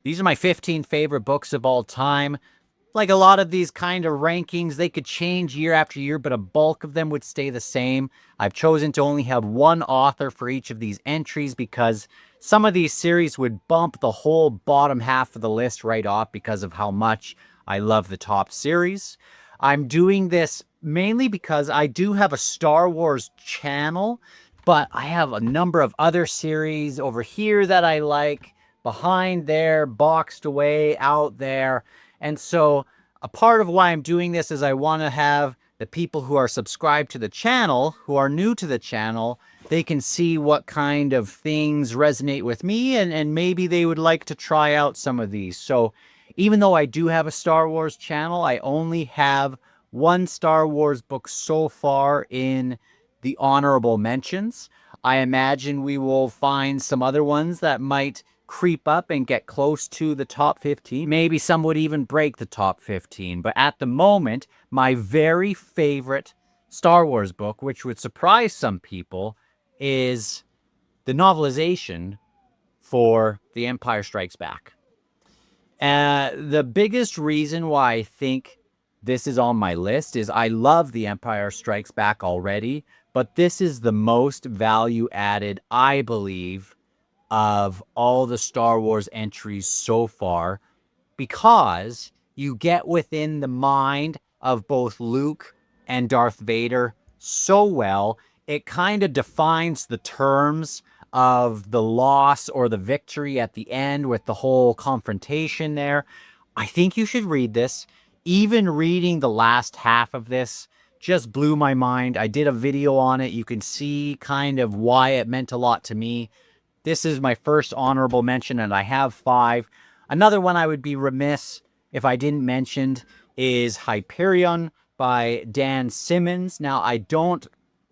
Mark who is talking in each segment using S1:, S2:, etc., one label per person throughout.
S1: These are my 15 favorite books of all time. Like a lot of these kind of rankings, they could change year after year, but a bulk of them would stay the same. I've chosen to only have one author for each of these entries because some of these series would bump the whole bottom half of the list right off because of how much I love the top series. I'm doing this mainly because I do have a Star Wars channel, but I have a number of other series over here that I like, behind there, boxed away out there. And so a part of why I'm doing this is I want to have the people who are subscribed to the channel, who are new to the channel, they can see what kind of things resonate with me, and maybe they would like to try out some of these. So even though I do have a Star Wars channel, I only have one Star Wars book so far in the honorable mentions. I imagine we will find some other ones that might creep up and get close to the top 15. Maybe some would even break the top 15. But at the moment, my very favorite Star Wars book, which would surprise some people, is the novelization for The Empire Strikes Back. The biggest reason why I think this is on my list is I love The Empire Strikes Back already, but this is the most value added, I believe, of all the Star Wars entries so far, because you get within the mind of both Luke and Darth Vader so well. It kind of defines the terms of the loss or the victory at the end with the whole confrontation there. I think you should read this. Even reading the last half of this just blew my mind. I did a video on it. You can see kind of why it meant a lot to me. This is my first honorable mention, and I have 5. Another one I would be remiss if I didn't mention is Hyperion by Dan Simmons. Now, I don't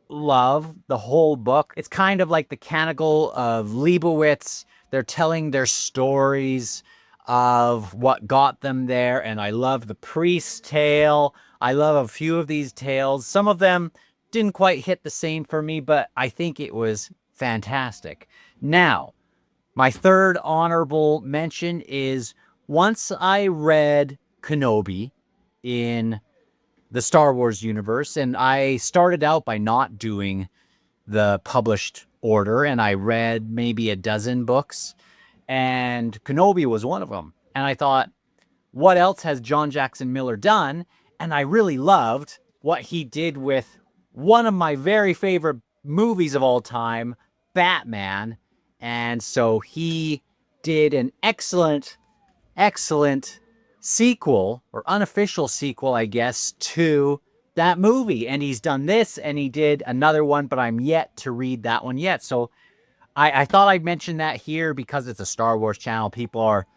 S1: love the whole book. It's kind of like the Canticle of Leibowitz. They're telling their stories of what got them there, and I love the priest's tale. I love a few of these tales. Some of them didn't quite hit the same for me, but I think it was fantastic. Now, my third honorable mention is once I read Kenobi in the Star Wars universe, and I started out by not doing the published order, and I read maybe a dozen books, and Kenobi was one of them. And I thought, what else has John Jackson Miller done? And I really loved what he did with one of my very favorite movies of all time, Batman. And so he did an excellent sequel, or unofficial sequel, I guess, to that movie. And he's done this, and he did another one, but I'm yet to read that one yet. So I thought I'd mention that here because it's a Star Wars channel. People are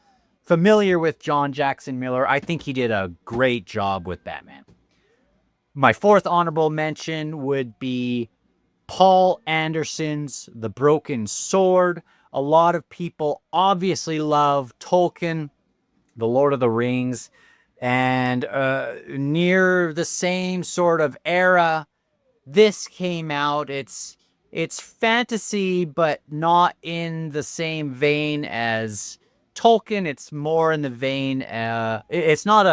S1: familiar with John Jackson Miller. I think he did a great job with Batman. My fourth honorable mention would be Paul Anderson's The Broken Sword. A lot of people obviously love Tolkien, The Lord of the Rings, and near the same sort of era, this came out. It's fantasy, but not in the same vein as Tolkien. It's more in the vein. It's not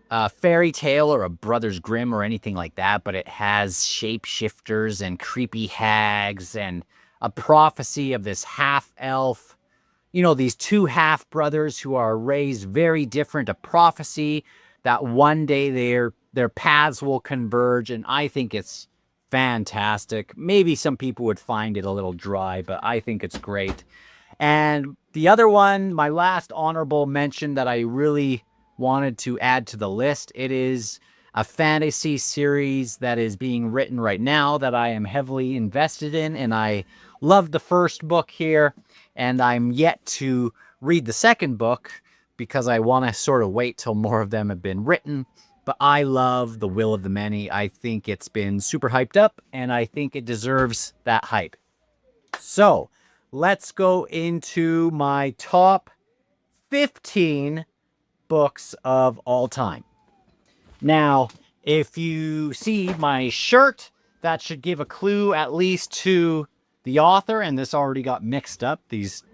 S1: a fairy tale or a Brothers Grimm or anything like that, but it has shapeshifters and creepy hags and a prophecy of this half elf. You know, these two half brothers who are raised very different. A prophecy that one day their paths will converge, and I think it's fantastic. Maybe some people would find it a little dry, but I think it's great. And the other one, my last honorable mention that I really wanted to add to the list, it is a fantasy series that is being written right now that I am heavily invested in, and I love the first book here, and I'm yet to read the second book because I want to sort of wait till more of them have been written. But I love The Will of the Many. I think it's been super hyped up, and I think it deserves that hype. So let's go into my top 15 books of all time. Now, if you see my shirt, that should give a clue at least to the author, and this already got mixed up. These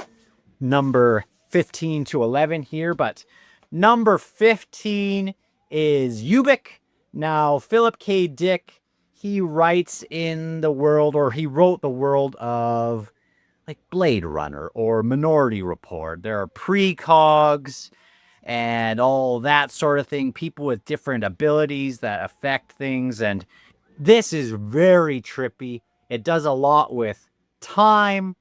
S1: number 15 to 11 here, but number 15 is Ubik. Now, Philip K. Dick, he writes in the world, or he wrote the world of like Blade Runner or Minority Report. There are precogs and all that sort of thing, people with different abilities that affect things. And this is very trippy. It does a lot with time.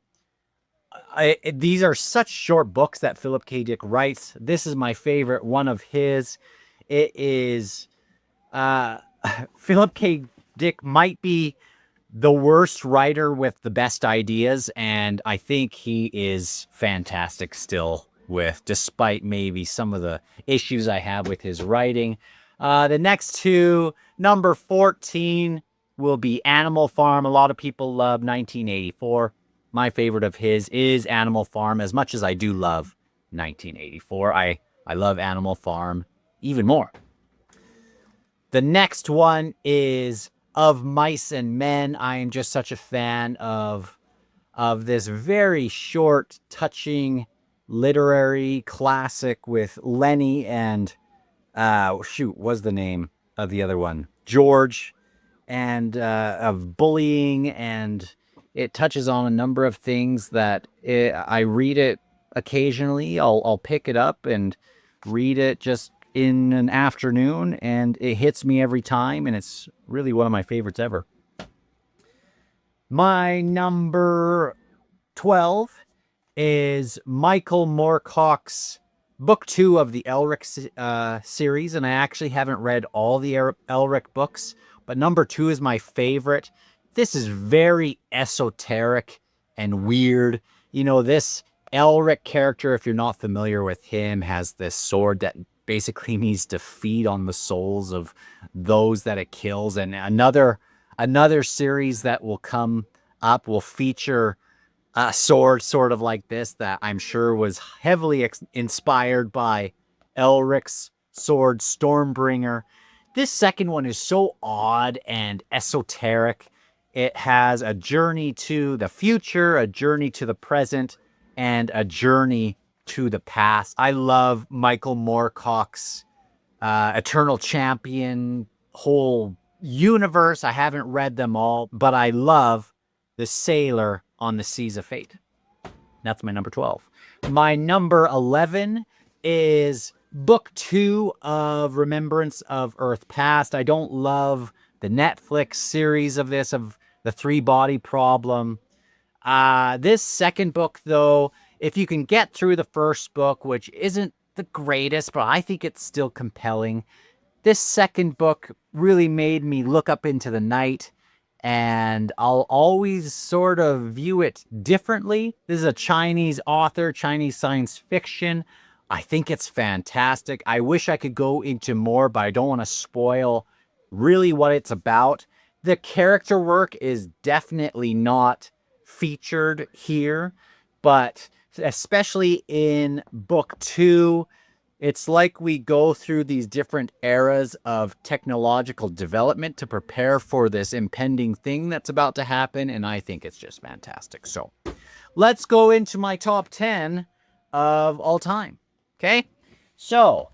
S1: These are such short books that Philip K. Dick writes. This is my favorite one of his. It is Philip K. Dick might be the worst writer with the best ideas, and I think he is fantastic still with, despite maybe some of the issues I have with his writing. The next two, number 14 will be Animal Farm. A lot of people love 1984. My favorite of his is Animal Farm. As much as I do love 1984, I love Animal Farm even more. The next one is Of Mice and Men. I am just such a fan of this very short, touching literary classic with Lenny and what's the name of the other one? George, and of bullying, and it touches on a number of things that I read it occasionally. I'll pick it up and read it just in an afternoon, and it hits me every time, and it's really one of my favorites ever. My number 12 is Michael Moorcock's book 2 of the Elric series, and I actually haven't read all the Elric books, but number 2 is my favorite. This is very esoteric and weird. You know, this Elric character, if you're not familiar with him, has this sword that basically means to feed on the souls of those that it kills. And another series that will come up will feature a sword sort of like this that I'm sure was heavily inspired by Elric's sword, Stormbringer. This second one is so odd and esoteric. It has a journey to the future, a journey to the present, and a journey to the past. I love Michael Moorcock's Eternal Champion whole universe. I haven't read them all, but I love The Sailor on the Seas of Fate. That's my number 12. My number 11 is book 2 of Remembrance of Earth Past. I don't love the Netflix series of this, of the 3-body problem. This second book, though, if you can get through the first book, which isn't the greatest, but I think it's still compelling, this second book really made me look up into the night, and I'll always sort of view it differently. This is a Chinese author, Chinese science fiction. I think it's fantastic. I wish I could go into more, but I don't want to spoil really what it's about. The character work is definitely not featured here, but especially in book 2, it's like we go through these different eras of technological development to prepare for this impending thing that's about to happen, and I think it's just fantastic. So let's go into my top 10 of all time. Okay? So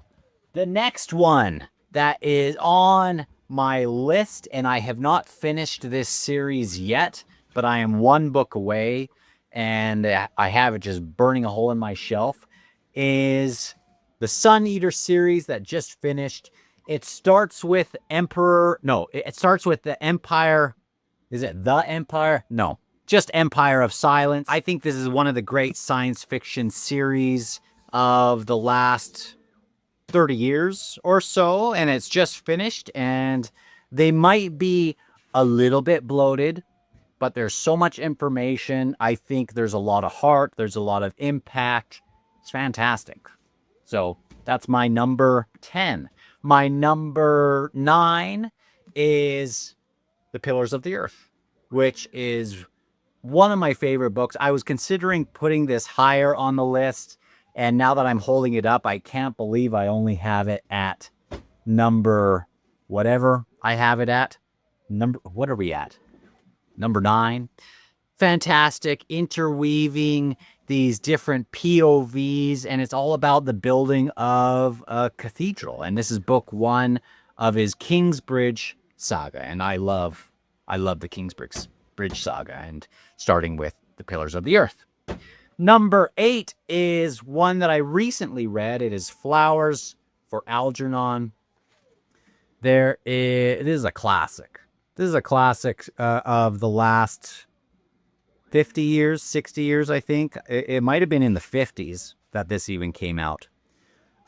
S1: the next one that is on my list, and I have not finished this series yet, but I am one book away, and I have it just burning a hole in my shelf, is the Sun Eater series that just finished. It starts with it starts with the Empire. Is it the Empire? No, just Empire of Silence. I think this is one of the great science fiction series of the last 30 years or so, and it's just finished, and they might be a little bit bloated, but there's so much information. I think there's a lot of heart. There's a lot of impact. It's fantastic. So that's my number 10. My number 9 is The Pillars of the Earth, which is one of my favorite books. I was considering putting this higher on the list, and now that I'm holding it up, I can't believe I only have it at number whatever I have it at. What are we at? Number 9. Fantastic, interweaving these different POVs, and it's all about the building of a cathedral. And this is book one of his Kingsbridge saga, and I love the Kingsbridge saga, and starting with the Pillars of the Earth. Number 8 is one that I recently read. It is Flowers for Algernon. It is a classic. This is a classic of the last 50 years, 60 years, I think. It might have been in the 50s that this even came out.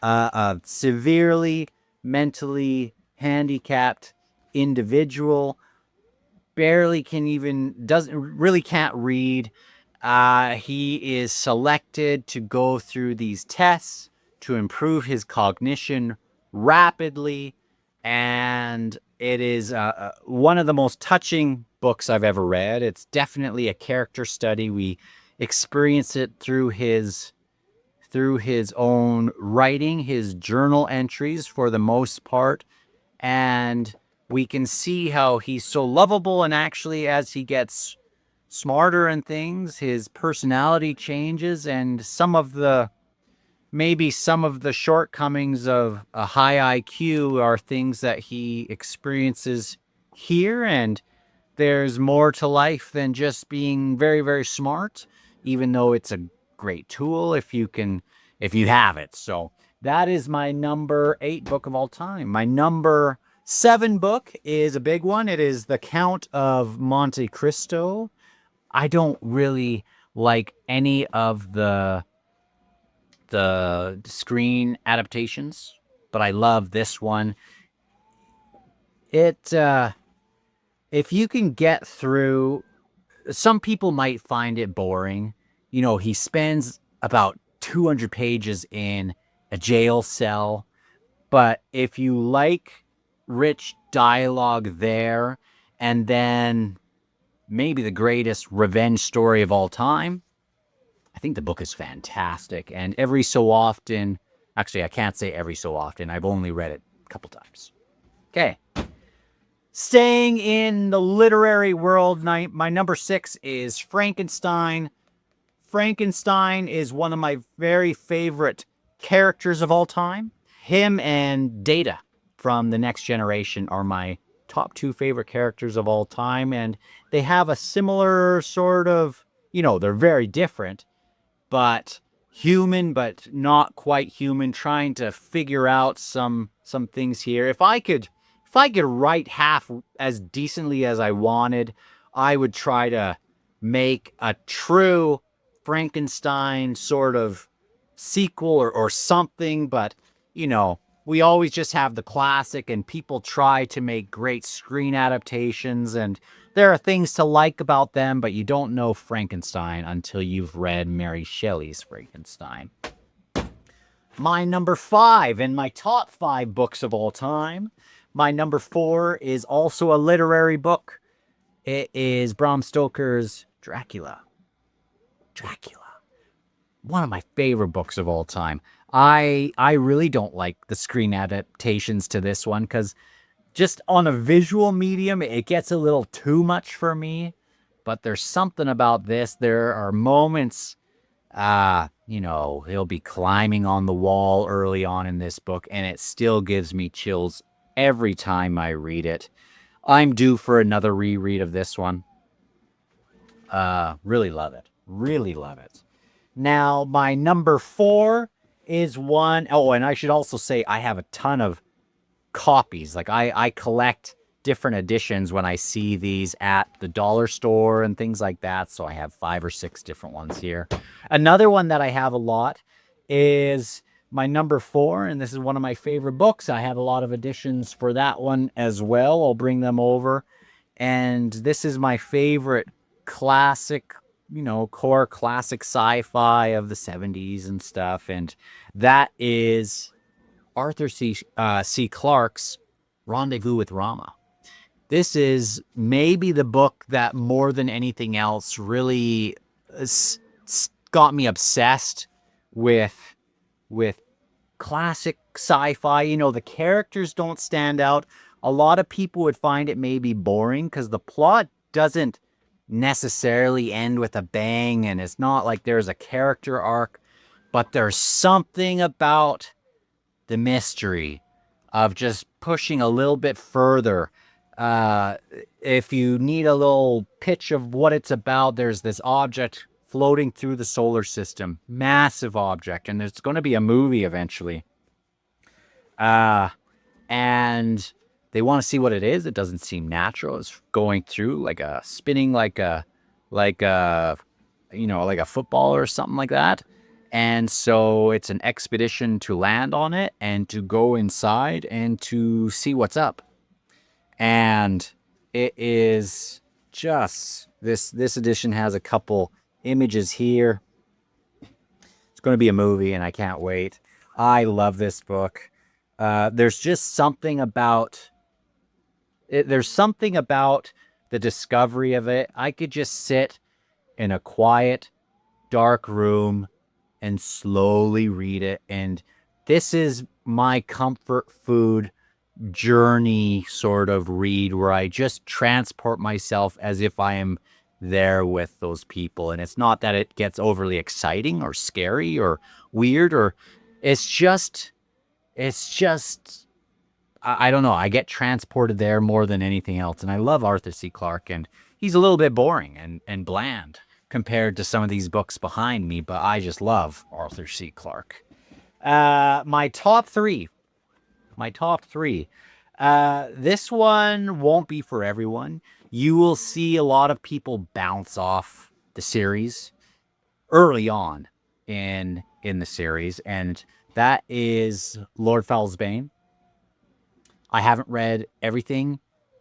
S1: A severely mentally handicapped individual, can't read. He is selected to go through these tests to improve his cognition rapidly, and it is one of the most touching books I've ever read. It's definitely a character study. We experience it through his own writing, his journal entries for the most part, and we can see how he's so lovable, and actually as he gets smarter and things, his personality changes, and some of the shortcomings of a high IQ are things that he experiences here. And there's more to life than just being very, very smart, even though it's a great tool if you have it. So that is my number 8 book of all time. My number 7 book is a big one. It is The Count of Monte Cristo. I don't really like any of the screen adaptations, but I love this one. If you can get through, some people might find it boring. He spends about 200 pages in a jail cell, but if you like rich dialogue there, and then maybe the greatest revenge story of all time, I think the book is fantastic. And every so often, actually, I can't say every so often, I've only read it a couple times. Okay. Staying in the literary world, my number 6 is Frankenstein. Frankenstein is one of my very favorite characters of all time. Him and Data from The Next Generation are my top 2 favorite characters of all time, and they have a similar sort of, they're very different, but human, but not quite human, trying to figure out some things here. If I could write half as decently as I wanted, I would try to make a true Frankenstein sort of sequel or something, but we always just have the classic, and people try to make great screen adaptations, and there are things to like about them, but you don't know Frankenstein until you've read Mary Shelley's Frankenstein. My number 5 in my top 5 books of all time, my number 4 is also a literary book. It is Bram Stoker's Dracula. One of my favorite books of all time. I really don't like the screen adaptations to this one, because just on a visual medium, it gets a little too much for me. But there's something about this. There are moments, he'll be climbing on the wall early on in this book, and it still gives me chills every time I read it. I'm due for another reread of this one. Really love it. Really love it. Now, my number 4 is one. Oh, and I should also say I have a ton of copies. Like I collect different editions when I see these at the dollar store and things like that. So I have 5 or 6 different ones here. Another one that I have a lot is my number 4, and this is one of my favorite books. I have a lot of editions for that one as well. I'll bring them over. And this is my favorite classic, core classic sci-fi of the 70s and stuff. And that is Arthur C. Clarke's Rendezvous with Rama. This is maybe the book that more than anything else really got me obsessed with classic sci-fi. The characters don't stand out. A lot of people would find it maybe boring because the plot doesn't necessarily end with a bang, and it's not like there's a character arc, but there's something about the mystery of just pushing a little bit further. Uh, if you need a little pitch of what it's about, there's this object floating through the solar system, massive object, and there's going to be a movie eventually. Uh, and they want to see what it is. It doesn't seem natural. It's going through like a spinning like a like a football or something like that. And so it's an expedition to land on it and to go inside and to see what's up. And it is just this edition has a couple images here. It's going to be a movie and I can't wait. I love this book. There's just something about it. There's something about the discovery of it. I could just sit in a quiet, dark room and slowly read it. And this is my comfort food journey sort of read where I just transport myself as if I am there with those people. And it's not that it gets overly exciting or scary or weird, or it's just I don't know. I get transported there more than anything else. And I love Arthur C. Clarke, and he's a little bit boring and bland compared to some of these books behind me, but I just love Arthur C. Clarke. My top three. My top three. This one won't be for everyone. You will see a lot of people bounce off the series early on in the series, and that is Lord Fowl's Bane. I haven't read everything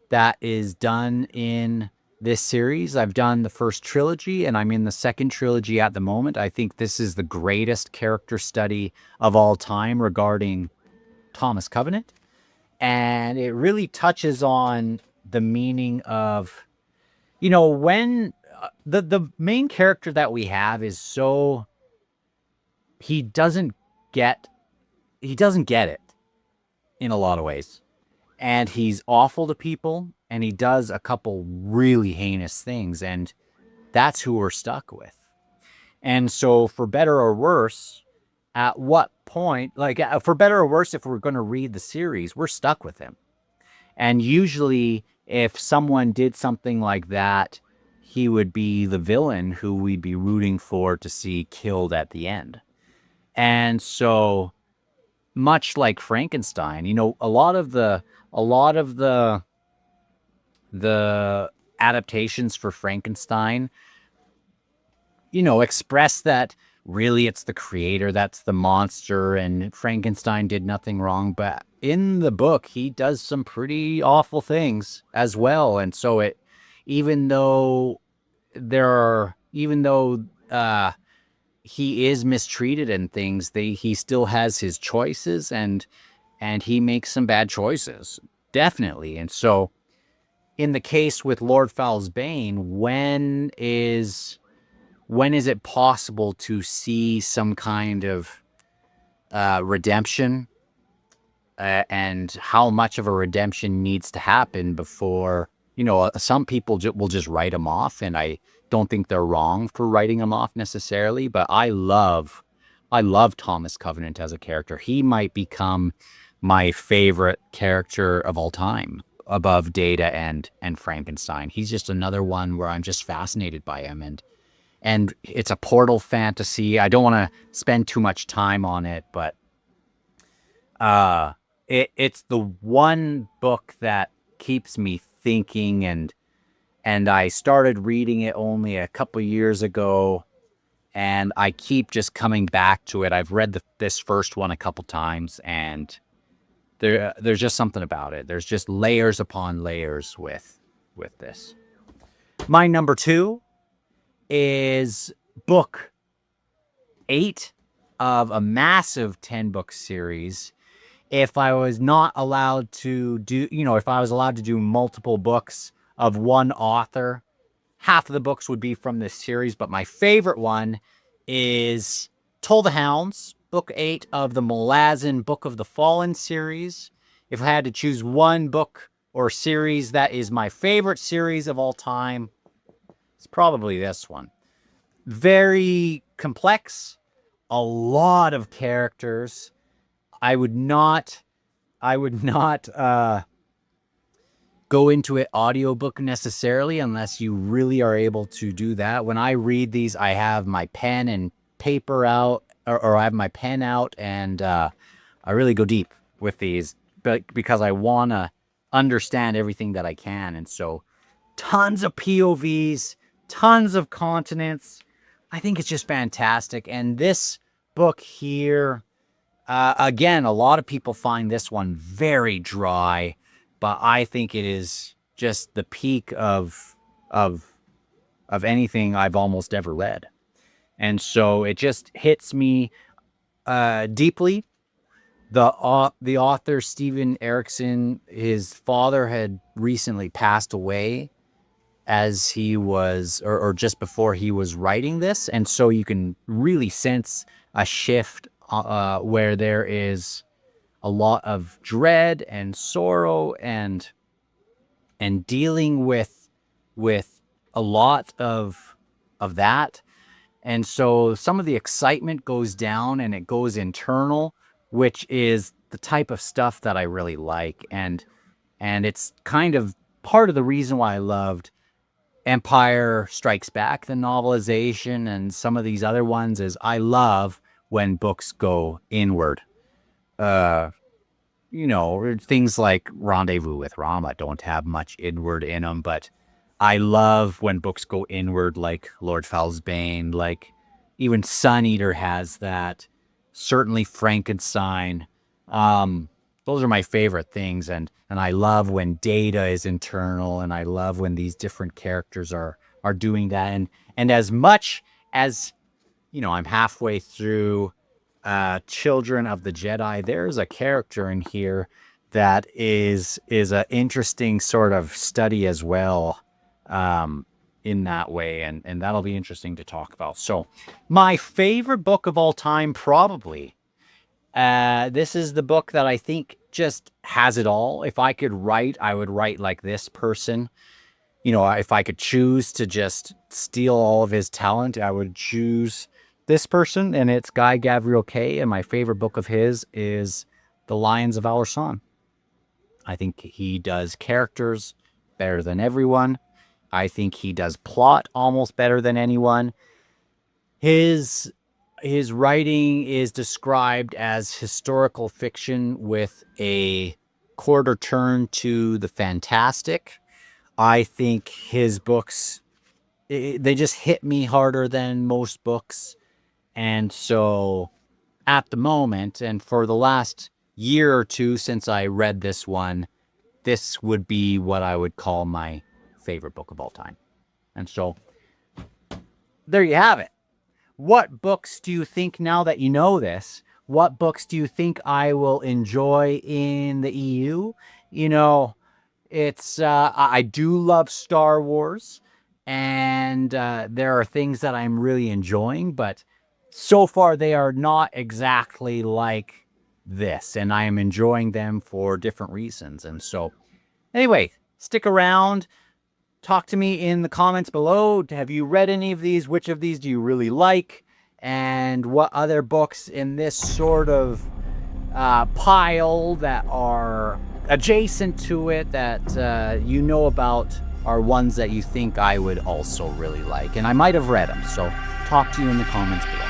S1: that is done in this series. I've done the first trilogy and I'm in the second trilogy at the moment. I think this is the greatest character study of all time regarding Thomas Covenant. And it really touches on the meaning of, when the main character that we have is so, he doesn't get it in a lot of ways. And he's awful to people, and he does a couple really heinous things, and that's who we're stuck with. And so, for better or worse, at what point, for better or worse, if we're going to read the series, we're stuck with him. And usually, if someone did something like that, he would be the villain who we'd be rooting for to see killed at the end. And so, much like Frankenstein, a lot of the adaptations for Frankenstein, express that really it's the creator that's the monster and Frankenstein did nothing wrong. But in the book, he does some pretty awful things as well. And so even though he is mistreated and things, he still has his choices, and he makes some bad choices, definitely. And so in the case with Lord Fowl's Bane, when is it possible to see some kind of redemption, and how much of a redemption needs to happen before, some people will just write him off, and I don't think they're wrong for writing him off necessarily, but I love Thomas Covenant as a character. He might become my favorite character of all time, above Data and Frankenstein. He's just another one where I'm just fascinated by him, and it's a portal fantasy. I don't want to spend too much time on it, but it's the one book that keeps me thinking, and I started reading it only a couple years ago, and I keep just coming back to it. I've read this first one a couple times, and there's just something about it. There's just layers upon layers with this. My number 2 is book 8 of a massive 10-book series. If I was not allowed to do, if I was allowed to do multiple books of one author, half of the books would be from this series, but my favorite one is Toll the Hounds, book 8 of the Malazan Book of the Fallen series. If I had to choose one book or series that is my favorite series of all time, It's probably this one. Very complex, a lot of characters. I would not go into it audiobook necessarily unless you really are able to do that. When I read these, I have my pen and paper out, or I have my pen out, and I really go deep with these, but because I want to understand everything that I can. And so tons of POVs, tons of continents. I think it's just fantastic. And this book here, again, a lot of people find this one very dry, but I think it is just the peak of anything I've almost ever read. And so it just hits me deeply. The author, Steven Erikson, his father had recently passed away as he was, or just before he was writing this. And so you can really sense a shift where there is a lot of dread and sorrow and dealing with a lot of that. And so some of the excitement goes down and it goes internal, which is the type of stuff that I really like. And it's kind of part of the reason why I loved Empire Strikes Back, the novelization, and some of these other ones, is I love when books go inward. Things like Rendezvous with Rama don't have much inward in them, but I love when books go inward, like Lord Fowl's Bane, like even Sun Eater has that. Certainly Frankenstein. Those are my favorite things, and I love when data is internal, and I love when these different characters are doing that. And as much as, I'm halfway through Children of the Jedi, there's a character in here that is an interesting sort of study as well, in that way, and that'll be interesting to talk about. So my favorite book of all time, probably, this is the book that I think just has it all. If I could write, I would write like this person. If I could choose to just steal all of his talent, I would choose this person, and it's Guy Gavriel Kay, and my favorite book of his is The Lions of Al-Rassan. I think he does characters better than everyone. I think he does plot almost better than anyone. His writing is described as historical fiction with a quarter turn to the fantastic. I think his books, they just hit me harder than most books. And so at the moment, and for the last year or two since I read this one, this would be what I would call my favorite book of all time. And so there you have it. What books do you think, now that you know this, what books do you think I will enjoy in the EU? It's I do love Star Wars, and there are things that I'm really enjoying, but so far they are not exactly like this, and I am enjoying them for different reasons. And so anyway, stick around. Talk to me in the comments below. Have you read any of these? Which of these do you really like? And what other books in this sort of pile that are adjacent to it that you know about are ones that you think I would also really like? And I might have read them. So talk to you in the comments below.